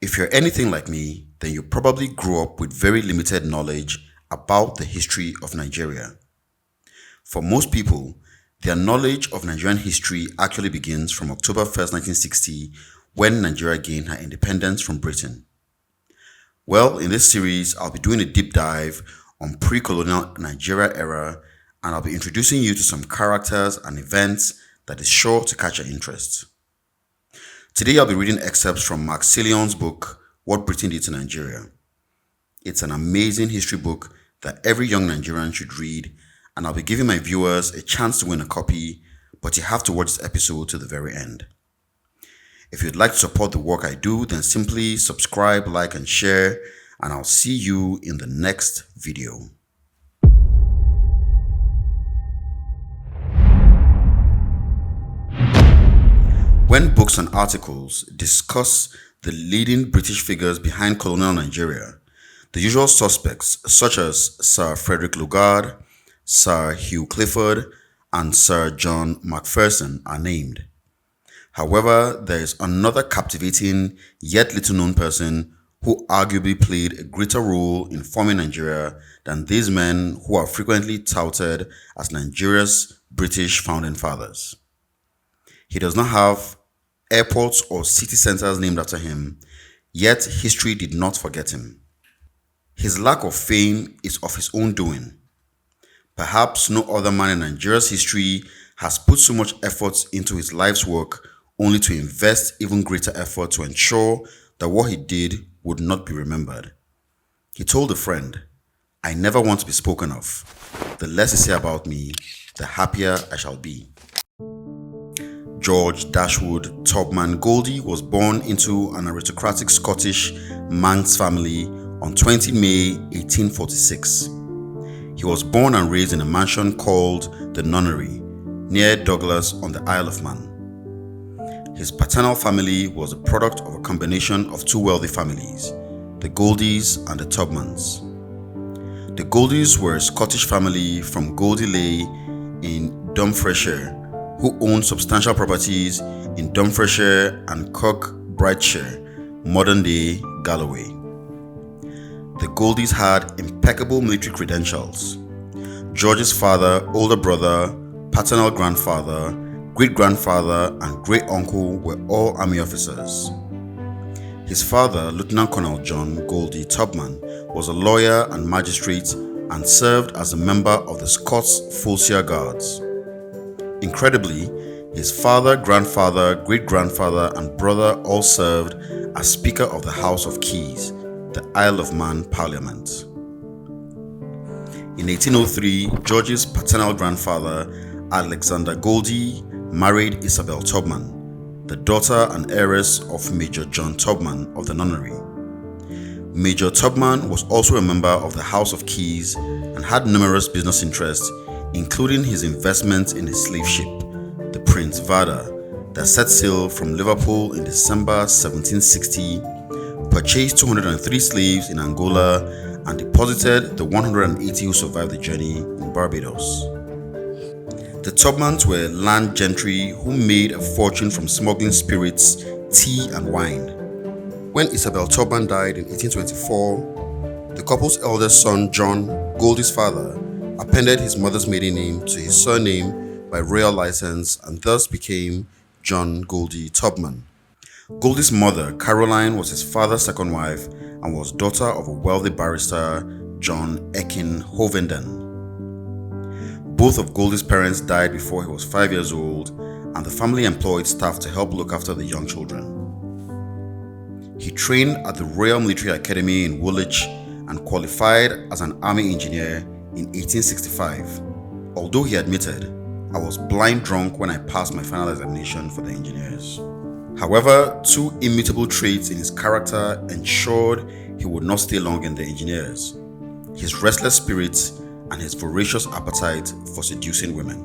If you're anything like me, then you probably grew up with very limited knowledge about the history of Nigeria. For most people, their knowledge of Nigerian history actually begins from October 1st, 1960, when Nigeria gained her independence from Britain. Well, in this series, I'll be doing a deep dive on pre-colonial Nigeria era, and I'll be introducing you to some characters and events that is sure to catch your interest. Today, I'll be reading excerpts from Mark Cilion's book, What Britain Did to Nigeria. It's an amazing history book that every young Nigerian should read, and I'll be giving my viewers a chance to win a copy, but you have to watch this episode to the very end. If you'd like to support the work I do, then simply subscribe, like, and share, and I'll see you in the next video. When books and articles discuss the leading British figures behind colonial Nigeria, the usual suspects such as Sir Frederick Lugard, Sir Hugh Clifford, and Sir John Macpherson are named. However, there is another captivating yet little known person who arguably played a greater role in forming Nigeria than these men who are frequently touted as Nigeria's British founding fathers. He does not have airports or city centers named after him, yet history did not forget him. His lack of fame is of his own doing. Perhaps no other man in Nigeria's history has put so much effort into his life's work only to invest even greater effort to ensure that what he did would not be remembered. He told a friend, "I never want to be spoken of. The less you say about me, the happier I shall be." George Dashwood Tubman Goldie was born into an aristocratic Scottish Manx family on 20 May 1846. He was born and raised in a mansion called the Nunnery, near Douglas on the Isle of Man. His paternal family was a product of a combination of two wealthy families, the Goldies and the Tubmans. The Goldies were a Scottish family from Goldie Ley in Dumfriesshire who owned substantial properties in Dumfriesshire and Kirkbrightshire, modern-day Galloway. The Goldies had impeccable military credentials. George's father, older brother, paternal grandfather, great-grandfather, and great-uncle were all army officers. His father, Lieutenant Colonel John Goldie Tubman, was a lawyer and magistrate and served as a member of the Scots Fulciar Guards. Incredibly, his father, grandfather, great-grandfather, and brother all served as Speaker of the House of Keys, the Isle of Man Parliament. In 1803, George's paternal grandfather, Alexander Goldie, married Isabel Tubman, the daughter and heiress of Major John Tubman of the Nunnery. Major Tubman was also a member of the House of Keys and had numerous business interests, including his investment in a slave ship, the Prince Vada, that set sail from Liverpool in December 1760, purchased 203 slaves in Angola, and deposited the 180 who survived the journey in Barbados. The Tubmans were land gentry who made a fortune from smuggling spirits, tea, and wine. When Isabel Tubman died in 1824, the couple's eldest son, John, Goldie's father, appended his mother's maiden name to his surname by royal license and thus became John Goldie Tubman. Goldie's mother, Caroline, was his father's second wife and was daughter of a wealthy barrister, John Ekin Hovenden. Both of Goldie's parents died before he was 5 years old, and the family employed staff to help look after the young children. He trained at the Royal Military Academy in Woolwich and qualified as an army engineer in 1865, although he admitted, "I was blind drunk when I passed my final examination for the engineers." However, two immutable traits in his character ensured he would not stay long in the engineers: his restless spirit and his voracious appetite for seducing women.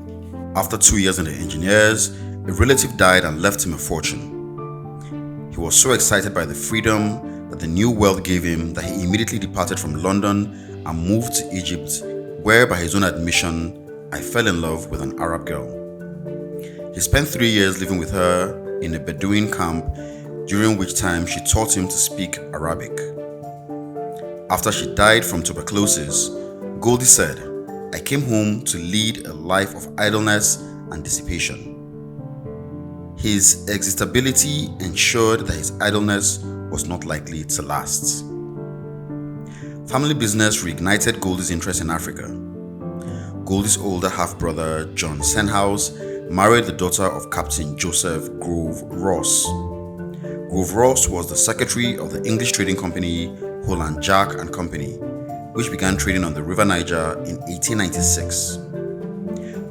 After 2 years in the engineers, a relative died and left him a fortune. He was so excited by the freedom that the new wealth gave him that he immediately departed from London and moved to Egypt, where, by his own admission, I fell in love with an Arab girl. He spent 3 years living with her in a Bedouin camp during which time she taught him to speak Arabic. After she died from tuberculosis, Goldie said, "I came home to lead a life of idleness and dissipation." His existability ensured that his idleness was not likely to last. Family business reignited Goldie's interest in Africa. Goldie's older half-brother, John Senhouse, married the daughter of Captain Joseph Grove Ross. Grove Ross was the secretary of the English trading company Holland Jack and Company, which began trading on the River Niger in 1896.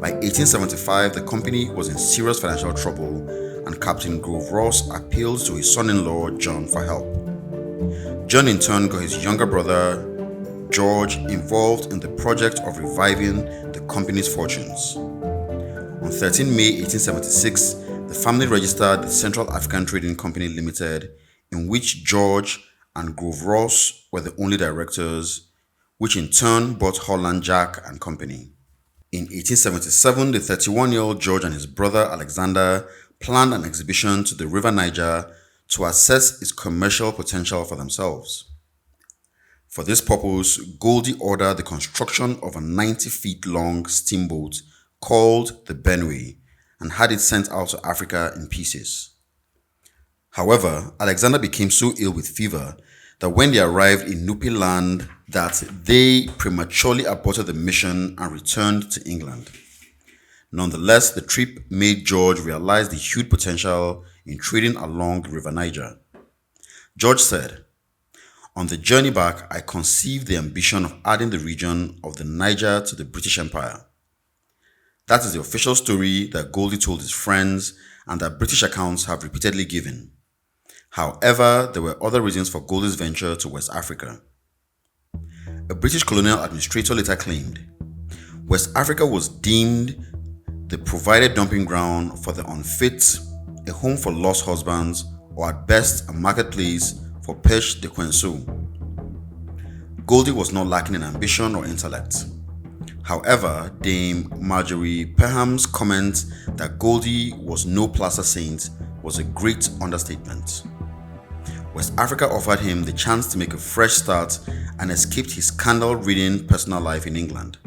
By 1875, the company was in serious financial trouble, and Captain Grove Ross appealed to his son-in-law John for help. John in turn got his younger brother George involved in the project of reviving the company's fortunes. On 13 May 1876, the family registered the Central African Trading Company Limited, in which George and Grove Ross were the only directors, which in turn bought Holland Jack and Company. In 1877, the 31-year-old George and his brother Alexander planned an exhibition to the River Niger to assess its commercial potential for themselves. For this purpose, Goldie ordered the construction of a 90-feet-long steamboat called the Benway and had it sent out to Africa in pieces. However, Alexander became so ill with fever that when they arrived in Nupi land, that they prematurely aborted the mission and returned to England. Nonetheless, the trip made George realize the huge potential in trading along the River Niger. George said, "On the journey back, I conceived the ambition of adding the region of the Niger to the British Empire." That is the official story that Goldie told his friends and that British accounts have repeatedly given. However, there were other reasons for Goldie's venture to West Africa. A British colonial administrator later claimed, West Africa was deemed the provided dumping ground for the unfit, a home for lost husbands, or at best a marketplace for pêche de Quinceau. Goldie was not lacking in ambition or intellect. However, Dame Marjorie Perham's comment that Goldie was no plaster saint was a great understatement. West Africa offered him the chance to make a fresh start and escaped his scandal-ridden personal life in England.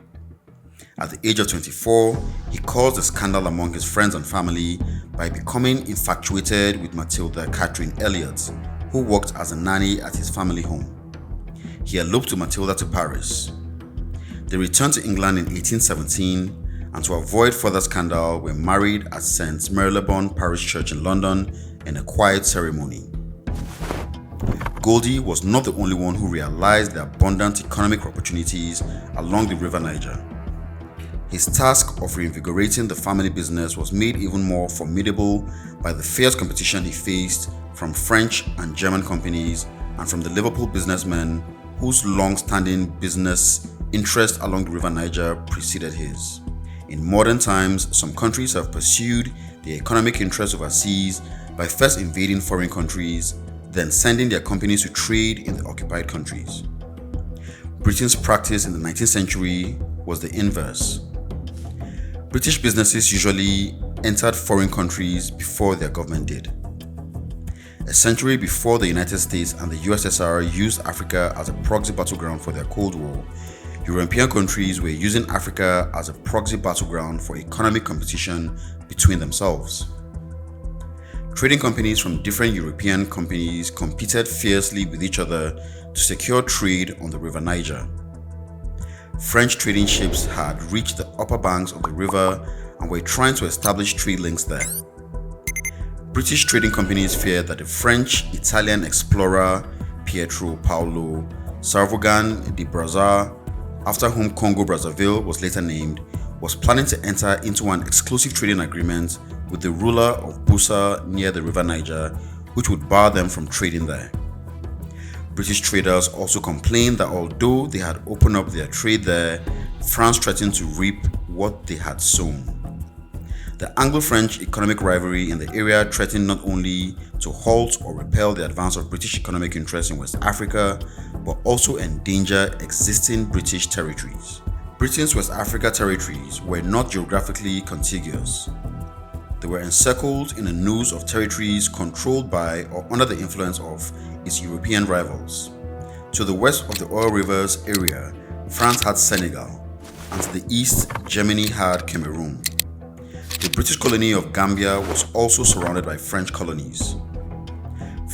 At the age of 24, he caused a scandal among his friends and family by becoming infatuated with Matilda Catherine Elliot, who worked as a nanny at his family home. He eloped with Matilda to Paris. They returned to England in 1817 and to avoid further scandal were married at St. Marylebone Parish Church in London in a quiet ceremony. Goldie was not the only one who realized the abundant economic opportunities along the River Niger. His task of reinvigorating the family business was made even more formidable by the fierce competition he faced from French and German companies and from the Liverpool businessmen whose long-standing business interest along the River Niger preceded his. In modern times, some countries have pursued their economic interests overseas by first invading foreign countries, then sending their companies to trade in the occupied countries. Britain's practice in the 19th century was the inverse. British businesses usually entered foreign countries before their government did. A century before the United States and the USSR used Africa as a proxy battleground for their Cold War, European countries were using Africa as a proxy battleground for economic competition between themselves. Trading companies from different European companies competed fiercely with each other to secure trade on the River Niger. French trading ships had reached the upper banks of the river and were trying to establish trade links there. British trading companies feared that the French-Italian explorer Pietro Paolo Sarvogan de Brazza, after whom Congo-Brazzaville was later named, was planning to enter into an exclusive trading agreement with the ruler of Bussa near the River Niger, which would bar them from trading there. British traders also complained that although they had opened up their trade there, France threatened to reap what they had sown. The Anglo-French economic rivalry in the area threatened not only to halt or repel the advance of British economic interests in West Africa, but also endanger existing British territories. Britain's West Africa territories were not geographically contiguous. They were encircled in a noose of territories controlled by or under the influence of its European rivals. To the west of the Oil Rivers area, France had Senegal, and to the east, Germany had Cameroon. The British colony of Gambia was also surrounded by French colonies.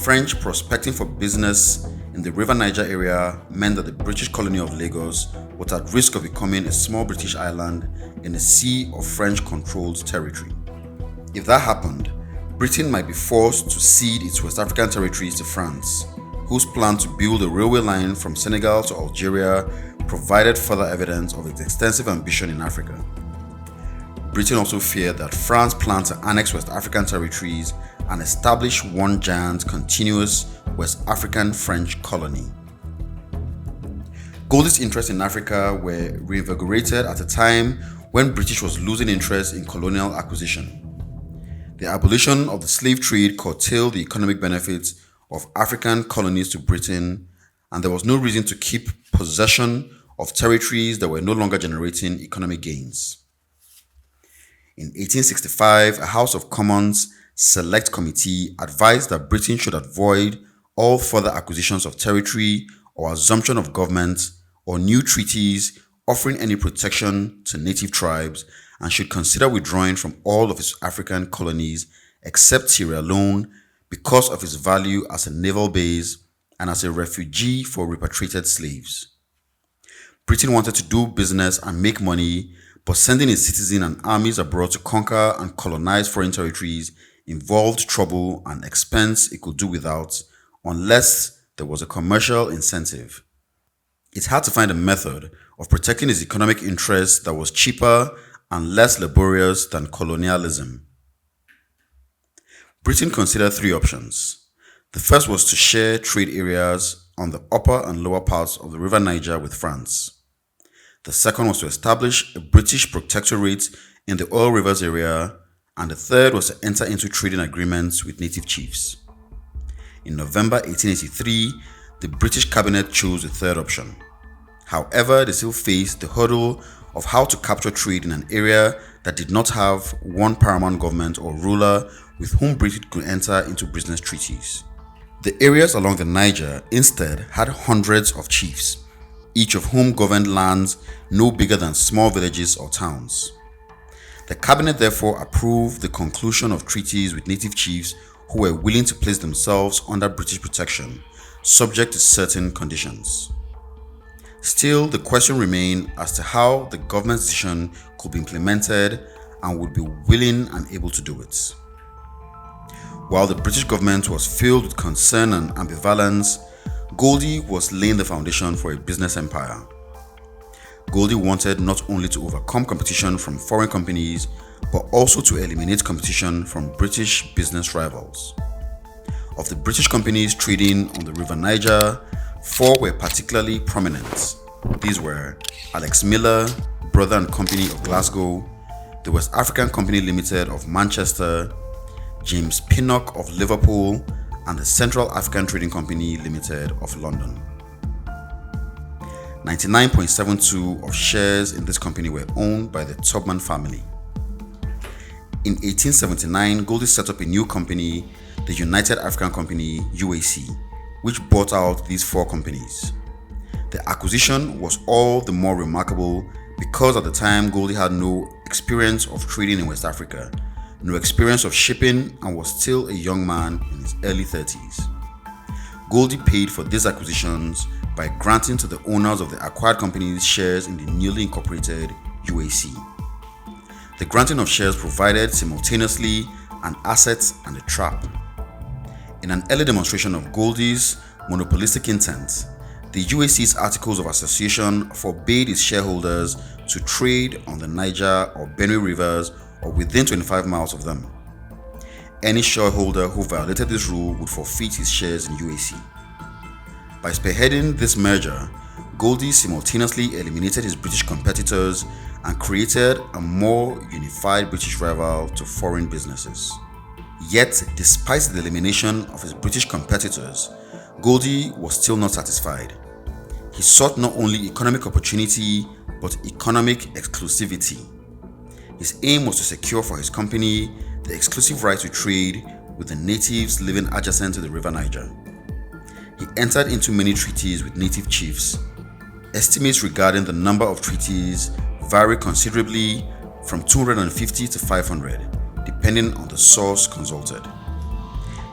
French prospecting for business in the River Niger area meant that the British colony of Lagos was at risk of becoming a small British island in a sea of French-controlled territory. If that happened, Britain might be forced to cede its West African territories to France, whose plan to build a railway line from Senegal to Algeria provided further evidence of its extensive ambition in Africa. Britain also feared that France planned to annex West African territories and establish one giant, continuous West African French colony. Goldie's interests in Africa were reinvigorated at a time when British was losing interest in colonial acquisition. The abolition of the slave trade curtailed the economic benefits of African colonies to Britain, and there was no reason to keep possession of territories that were no longer generating economic gains. In 1865, a House of Commons Select Committee advised that Britain should avoid all further acquisitions of territory or assumption of government or new treaties offering any protection to native tribes, and should consider withdrawing from all of its African colonies except Sierra Leone because of its value as a naval base and as a refuge for repatriated slaves. Britain wanted to do business and make money, but sending its citizens and armies abroad to conquer and colonize foreign territories involved trouble and expense it could do without, unless there was a commercial incentive. It had to find a method of protecting its economic interests that was cheaper and less laborious than colonialism. Britain considered three options. The first was to share trade areas on the upper and lower parts of the River Niger with France. The second was to establish a British protectorate in the Oil Rivers area, and the third was to enter into trading agreements with native chiefs. In November 1883, the British cabinet chose the third option. However, they still faced the hurdle of how to capture trade in an area that did not have one paramount government or ruler with whom Britain could enter into business treaties. The areas along the Niger instead had hundreds of chiefs, each of whom governed lands no bigger than small villages or towns. The cabinet therefore approved the conclusion of treaties with native chiefs who were willing to place themselves under British protection, subject to certain conditions. Still, the question remained as to how the government's decision could be implemented and would be willing and able to do it. While the British government was filled with concern and ambivalence, Goldie was laying the foundation for a business empire. Goldie wanted not only to overcome competition from foreign companies, but also to eliminate competition from British business rivals. Of the British companies trading on the River Niger, 4 were particularly prominent. These were Alex Miller, Brother and Company of Glasgow, the West African Company Limited of Manchester, James Pinnock of Liverpool, and the Central African Trading Company Limited of London. 99.72% of shares in this company were owned by the Tubman family. In 1879, Goldie set up a new company, the United African Company (UAC), which bought out these 4 companies. The acquisition was all the more remarkable because at the time Goldie had no experience of trading in West Africa, no experience of shipping, and was still a young man in his early 30s. Goldie paid for these acquisitions by granting to the owners of the acquired companies shares in the newly incorporated UAC. The granting of shares provided simultaneously an asset and a trap. In an early demonstration of Goldie's monopolistic intent, the UAC's Articles of Association forbade its shareholders to trade on the Niger or Benue rivers or within 25 miles of them. Any shareholder who violated this rule would forfeit his shares in UAC. By spearheading this merger, Goldie simultaneously eliminated his British competitors and created a more unified British rival to foreign businesses. Yet, despite the elimination of his British competitors, Goldie was still not satisfied. He sought not only economic opportunity, but economic exclusivity. His aim was to secure for his company the exclusive right to trade with the natives living adjacent to the river Niger. He entered into many treaties with native chiefs. Estimates regarding the number of treaties vary considerably from 250 to 500, depending on the source consulted.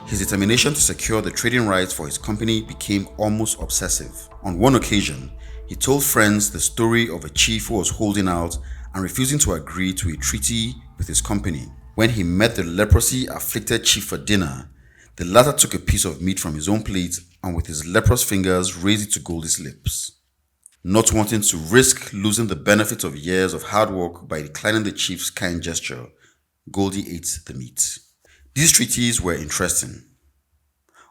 His determination to secure the trading rights for his company became almost obsessive. On one occasion, he told friends the story of a chief who was holding out and refusing to agree to a treaty with his company. When he met the leprosy-afflicted chief for dinner, the latter took a piece of meat from his own plate and with his leprous fingers raised it to Goldie's lips. Not wanting to risk losing the benefit of years of hard work by declining the chief's kind gesture, Goldie ate the meat. These treaties were interesting.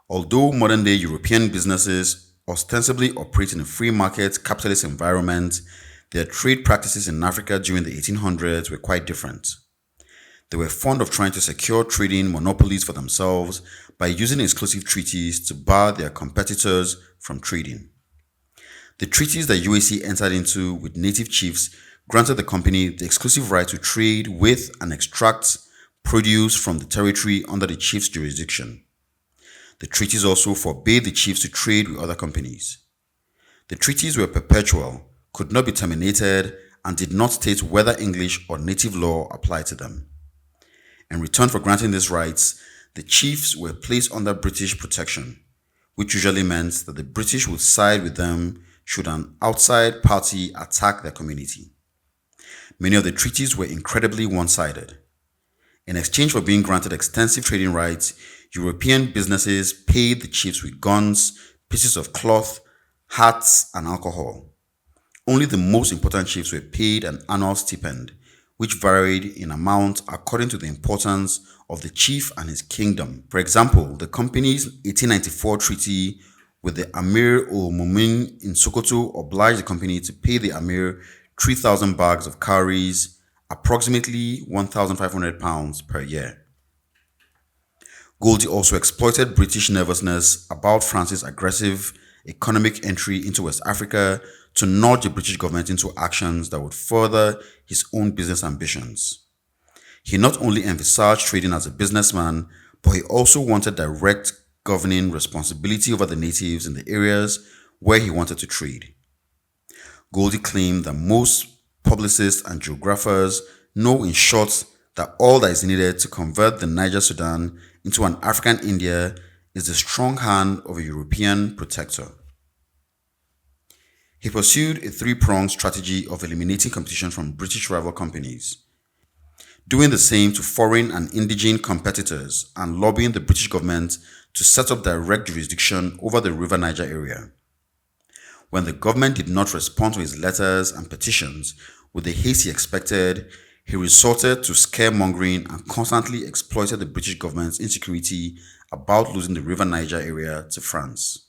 Although modern-day European businesses ostensibly operate in a free market capitalist environment, their trade practices in Africa during the 1800s were quite different. They were fond of trying to secure trading monopolies for themselves by using exclusive treaties to bar their competitors from trading. The treaties that UAC entered into with native chiefs granted the company the exclusive right to trade with and extract produce from the territory under the chief's jurisdiction. The treaties also forbade the chiefs to trade with other companies. The treaties were perpetual, could not be terminated, and did not state whether English or native law applied to them. In return for granting these rights, the chiefs were placed under British protection, which usually meant that the British would side with them should an outside party attack their community. Many of the treaties were incredibly one-sided. In exchange for being granted extensive trading rights, European businesses paid the chiefs with guns, pieces of cloth, hats, and alcohol. Only the most important chiefs were paid an annual stipend, which varied in amount according to the importance of the chief and his kingdom. For example, the company's 1894 treaty with the Amir ul Mumin in Sokoto obliged the company to pay the Amir 3,000 bags of cowries, approximately £1,500 per year. Goldie also exploited British nervousness about France's aggressive economic entry into West Africa to nudge the British government into actions that would further his own business ambitions. He not only envisaged trading as a businessman, but he also wanted direct governing responsibility over the natives in the areas where he wanted to trade. Goldie claimed that most publicists and geographers know in short that all that is needed to convert the Niger Sudan into an African India is the strong hand of a European protector. He pursued a three-pronged strategy of eliminating competition from British rival companies, doing the same to foreign and indigene competitors, and lobbying the British government to set up direct jurisdiction over the River Niger area. When the government did not respond to his letters and petitions with the haste he expected, he resorted to scaremongering and constantly exploited the British government's insecurity about losing the River Niger area to France.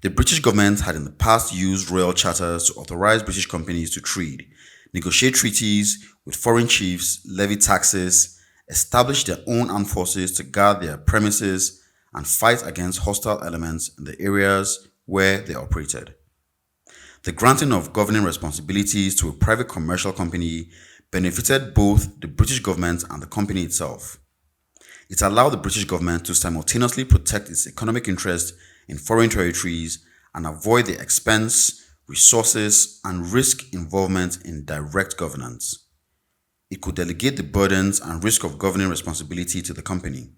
The British government had in the past used royal charters to authorize British companies to trade, negotiate treaties with foreign chiefs, levy taxes, establish their own armed forces to guard their premises, and fight against hostile elements in the areas where they operated. The granting of governing responsibilities to a private commercial company benefited both the British government and the company itself. It allowed the British government to simultaneously protect its economic interest in foreign territories and avoid the expense, resources, and risk involvement in direct governance. It could delegate the burdens and risk of governing responsibility to the company.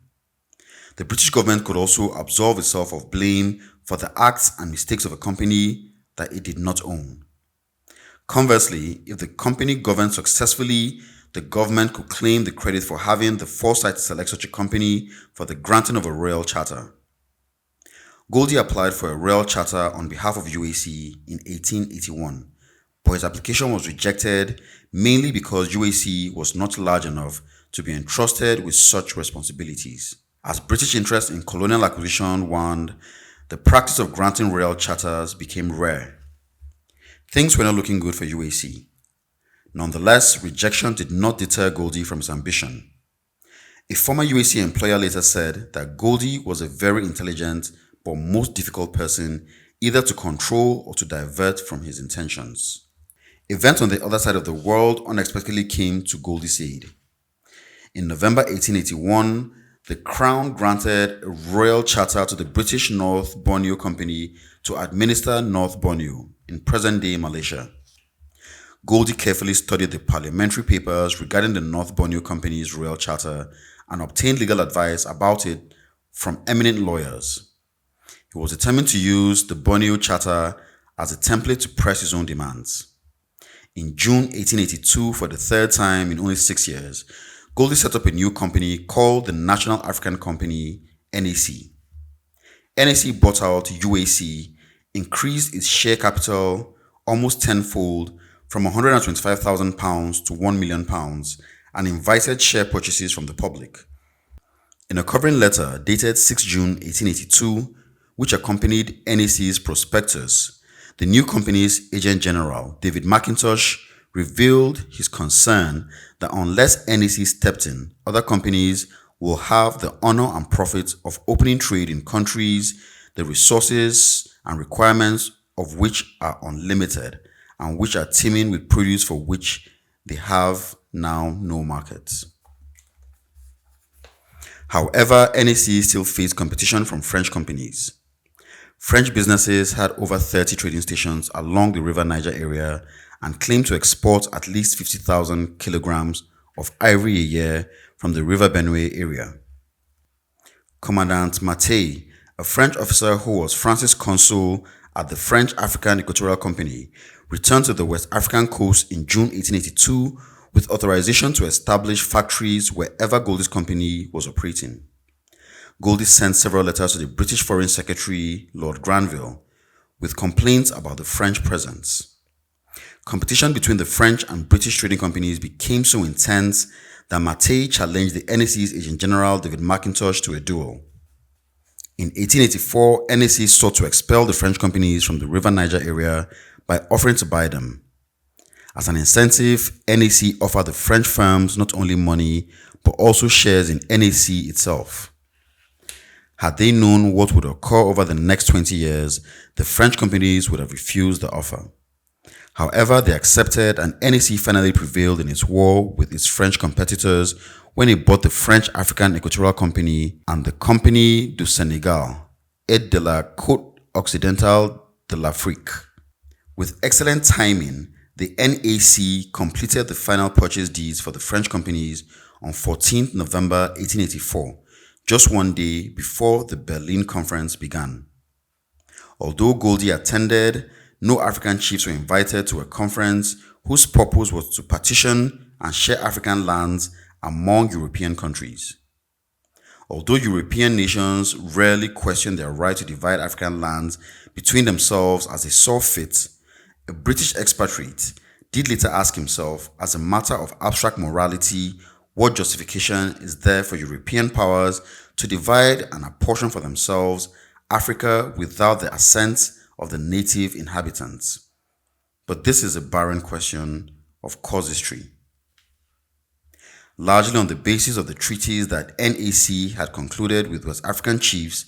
The British government could also absolve itself of blame for the acts and mistakes of a company that it did not own. Conversely, if the company governed successfully, the government could claim the credit for having the foresight to select such a company for the granting of a royal charter. Goldie applied for a royal charter on behalf of UAC in 1881, but his application was rejected mainly because UAC was not large enough to be entrusted with such responsibilities. As British interest in colonial acquisition waned, the practice of granting royal charters became rare. Things were not looking good for UAC. Nonetheless, rejection did not deter Goldie from his ambition. A former UAC employer later said that Goldie was a very intelligent but most difficult person either to control or to divert from his intentions. Events on the other side of the world unexpectedly came to Goldie's aid. In November 1881, the Crown granted a royal charter to the British North Borneo Company to administer North Borneo in present-day Malaysia. Goldie carefully studied the parliamentary papers regarding the North Borneo Company's royal charter and obtained legal advice about it from eminent lawyers. He was determined to use the Borneo Charter as a template to press his own demands. In June 1882, for the third time in only 6 years, Goldie set up a new company called the National African Company, NAC. NAC bought out UAC, increased its share capital almost tenfold from £125,000 to £1 million, and invited share purchases from the public. In a covering letter dated 6 June 1882, which accompanied NAC's prospectus, the new company's agent general, David McIntosh, revealed his concern that unless NAC stepped in, other companies will have the honor and profit of opening trade in countries, the resources and requirements of which are unlimited and which are teeming with produce for which they have now no markets. However, NAC still faced competition from French companies. French businesses had over 30 trading stations along the River Niger area and claimed to export at least 50,000 kilograms of ivory a year from the River Benue area. Commandant Mattei, a French officer who was France's consul at the French African Equatorial Company, returned to the West African coast in June 1882 with authorization to establish factories wherever Goldie's company was operating. Goldie sent several letters to the British Foreign Secretary, Lord Granville, with complaints about the French presence. Competition between the French and British trading companies became so intense that Mattei challenged the NAC's agent general, David McIntosh, to a duel. In 1884, NAC sought to expel the French companies from the River Niger area by offering to buy them. As an incentive, NAC offered the French firms not only money, but also shares in NAC itself. Had they known what would occur over the next 20 years, the French companies would have refused the offer. However, they accepted, and NAC finally prevailed in its war with its French competitors when it bought the French African Equatorial Company and the Compagnie du Sénégal et de la Côte Occidentale de l'Afrique. With excellent timing, the NAC completed the final purchase deeds for the French companies on 14 November 1884. Just one day before the Berlin Conference began. Although Goldie attended, no African chiefs were invited to a conference whose purpose was to partition and share African lands among European countries. Although European nations rarely questioned their right to divide African lands between themselves as they saw fit, a British expatriate did later ask himself, as a matter of abstract morality, what justification is there for European powers to divide and apportion for themselves Africa without the assent of the native inhabitants? But this is a barren question of casuistry. Largely on the basis of the treaties that NAC had concluded with West African chiefs,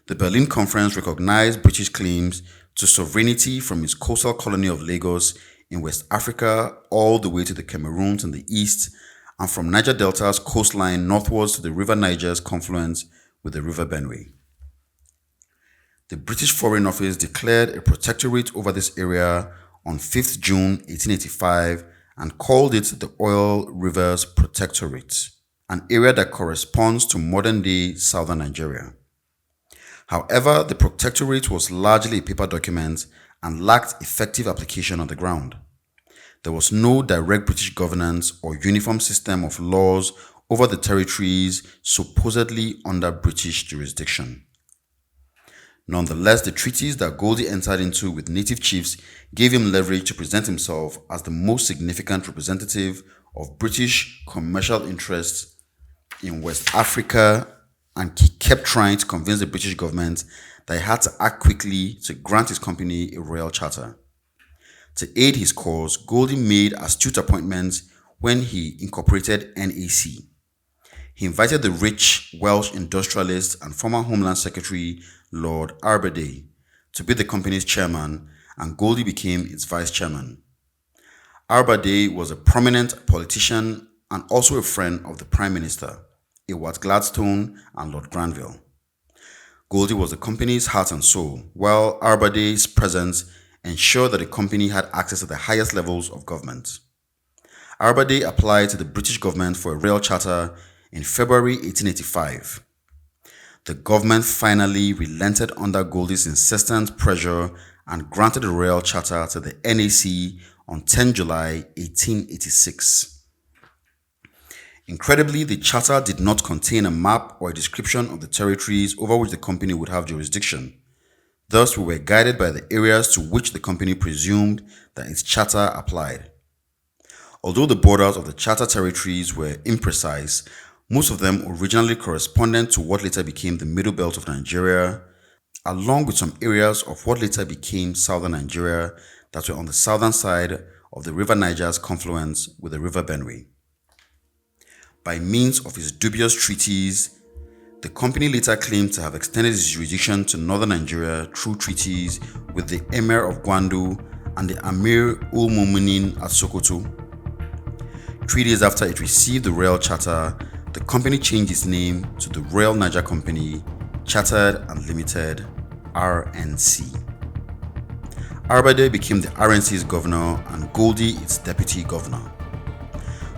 the Berlin Conference recognized British claims to sovereignty from its coastal colony of Lagos in West Africa all the way to the Cameroons in the east, and from Niger Delta's coastline northwards to the River Niger's confluence with the River Benue. The British Foreign Office declared a protectorate over this area on 5th June 1885 and called it the Oil Rivers Protectorate, an area that corresponds to modern-day southern Nigeria. However, the protectorate was largely a paper document and lacked effective application on the ground. There was no direct British governance or uniform system of laws over the territories supposedly under British jurisdiction. Nonetheless, the treaties that Goldie entered into with native chiefs gave him leverage to present himself as the most significant representative of British commercial interests in West Africa, and he kept trying to convince the British government that he had to act quickly to grant his company a royal charter. To aid his cause, Goldie made astute appointments when he incorporated NAC. He invited the rich Welsh industrialist and former Homeland Secretary Lord Arbade to be the company's chairman, and Goldie became its vice chairman. Arbade was a prominent politician and also a friend of the Prime Minister, Ewart Gladstone and Lord Granville. Goldie was the company's heart and soul, while Arbery's presence ensured that the company had access to the highest levels of government. Arbery applied to the British government for a royal charter in February 1885. The government finally relented under Goldie's insistent pressure and granted the royal charter to the NAC on 10 July 1886. Incredibly, the charter did not contain a map or a description of the territories over which the company would have jurisdiction. Thus, we were guided by the areas to which the company presumed that its charter applied. Although the borders of the charter territories were imprecise, most of them originally corresponded to what later became the middle belt of Nigeria, along with some areas of what later became southern Nigeria that were on the southern side of the river Niger's confluence with the river Benue. By means of its dubious treaties, the company later claimed to have extended its jurisdiction to northern Nigeria through treaties with the Emir of Gwandu and the Amir ul Mu'minin at Sokoto. 3 days after it received the royal charter, the company changed its name to the Royal Niger Company, Chartered and Limited, RNC. Arbery became the RNC's governor and Goldie its deputy governor.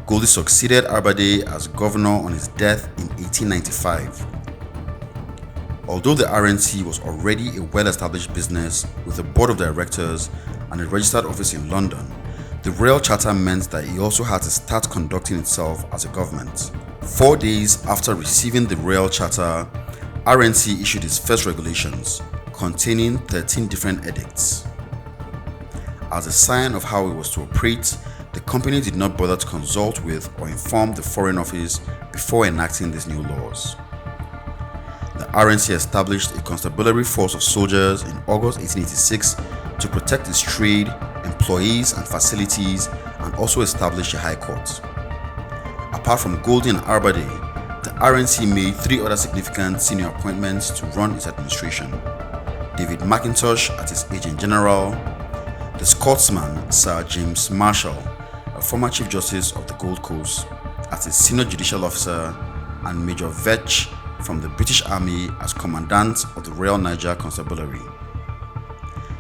Goldie succeeded Arbery as governor on his death in 1895. Although the RNC was already a well-established business with a board of directors and a registered office in London, the royal charter meant that it also had to start conducting itself as a government. 4 days after receiving the royal charter, RNC issued its first regulations, containing 13 different edicts. As a sign of how it was to operate, the company did not bother to consult with or inform the Foreign Office before enacting these new laws. The RNC established a constabulary force of soldiers in August 1886 to protect its trade, employees and facilities, and also established a high court. Apart from Goldie and Arbery, the RNC made 3 other significant senior appointments to run its administration. David McIntosh as its Agent General, the Scotsman Sir James Marshall, a former Chief Justice of the Gold Coast, as its Senior Judicial Officer, and Major Vetch from the British Army as Commandant of the Royal Niger Constabulary.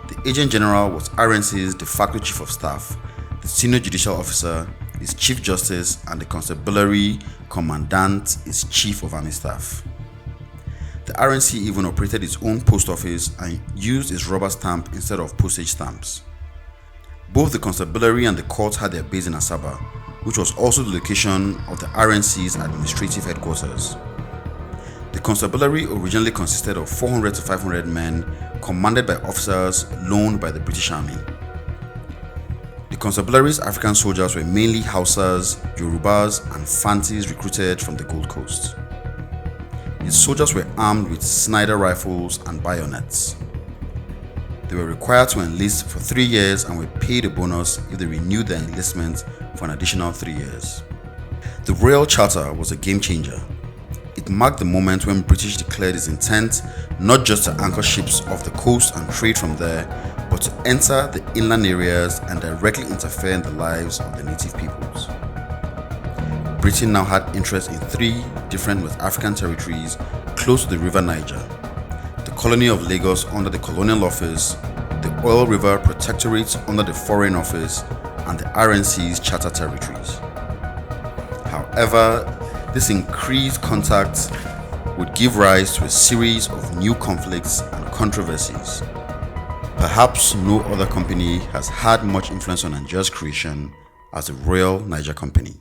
The Agent General was RNC's de facto Chief of Staff, the Senior Judicial Officer is Chief Justice, and the Constabulary Commandant is Chief of Army Staff. The RNC even operated its own post office and used its rubber stamp instead of postage stamps. Both the Constabulary and the court had their base in Asaba, which was also the location of the RNC's administrative headquarters. The Constabulary originally consisted of 400 to 500 men commanded by officers loaned by the British Army. The Constabulary's African soldiers were mainly Hausas, Yorubas, and Fantis recruited from the Gold Coast. Its soldiers were armed with Snider rifles and bayonets. They were required to enlist for 3 years and were paid a bonus if they renewed their enlistment for an additional 3 years. The Royal Charter was a game changer. It marked the moment when British declared its intent not just to anchor ships off the coast and trade from there, but to enter the inland areas and directly interfere in the lives of the native peoples. Britain now had interest in 3 different West African territories close to the river Niger: the colony of Lagos under the Colonial Office, the Oil River Protectorate under the Foreign Office, and the RNC's charter territories. However, this increased contact would give rise to a series of new conflicts and controversies. Perhaps no other company has had much influence on Nigeria's creation as the Royal Niger Company.